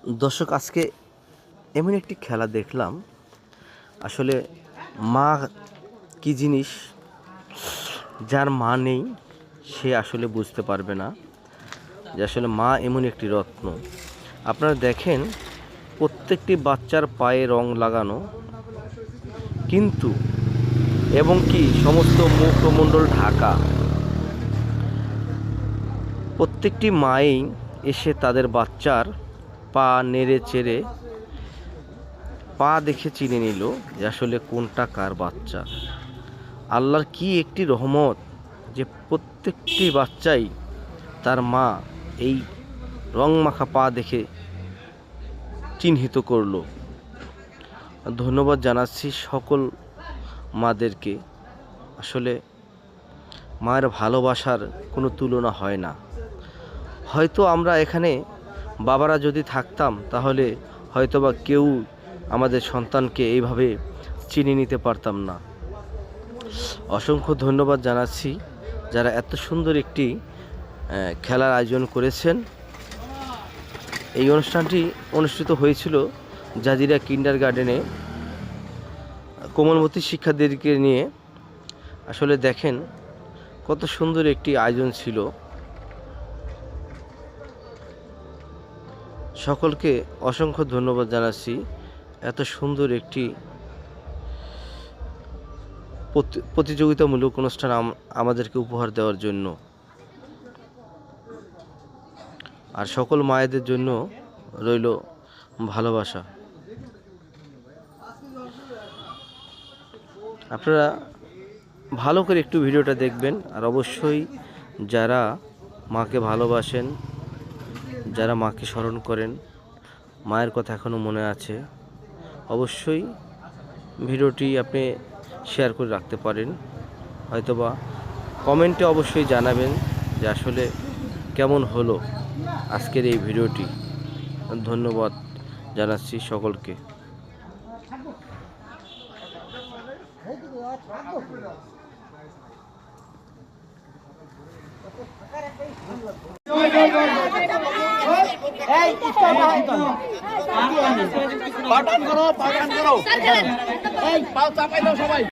দর্শক, আজকে এমন একটি খেলা দেখলাম। আসলে মা কি জিনিস, যার মা নেই সে আসলে বুঝতে পারবে না যে আসলে মা এমন একটি রত্ন। আপনারা দেখেন, প্রত্যেকটি বাচ্চার পায়ে রং লাগানো, কিন্তু এবং কি সমস্ত মুখমণ্ডল ঢাকা। প্রত্যেকটি মাই এসে তাদের বাচ্চার পা নেড়ে চেড়ে পা দেখে চিনে নিল যে আসলে কোনটা কার বাচ্চা। আল্লাহর কি একটি রহমত যে প্রত্যেকটি বাচ্চাই তার মা এই রং মাখা পা দেখে চিহ্নিত করলো। ধন্যবাদ জানাচ্ছি সকল মাদেরকে। আসলে মায়ের ভালোবাসার কোনো তুলনা হয় না। হয়তো আমরা এখানে বাবারা যদি থাকতাম তাহলে হয়তোবা কেউ আমাদের সন্তানকে এইভাবে চিনে নিতে পারতাম না। অসংখ্য ধন্যবাদ জানাচ্ছি যারা এত সুন্দর একটি খেলার আয়োজন করেছেন। এই অনুষ্ঠানটি অনুষ্ঠিত হয়েছিল জাজিরা কিন্ডার গার্ডেনে কোমলমতি শিক্ষার্থীদেরকে নিয়ে। আসলে দেখেন কত সুন্দর একটি আয়োজন ছিল। সকলকে অসংখ্য ধন্যবাদ জানাচ্ছি এত সুন্দর একটি প্রতিযোগিতামূলক অনুষ্ঠান আমাদেরকে উপহার দেওয়ার জন্য। আর সকল মায়েদের জন্য রইল ভালোবাসা। আপনারা ভালো করে একটু ভিডিওটা দেখবেন। আর অবশ্যই যারা মাকে ভালোবাসেন, যারা মাকে স্মরণ করেন, মায়ের কথা এখনও মনে আছে, অবশ্যই ভিডিওটি আপনি শেয়ার করে রাখতে পারেন। হয়তোবা কমেন্টে অবশ্যই জানাবেন যে আসলে কেমন হলো আজকের এই ভিডিওটি। ধন্যবাদ জানাচ্ছি সকলকে। পাঠান করো, এই পাও চাপাই দাও সবাই।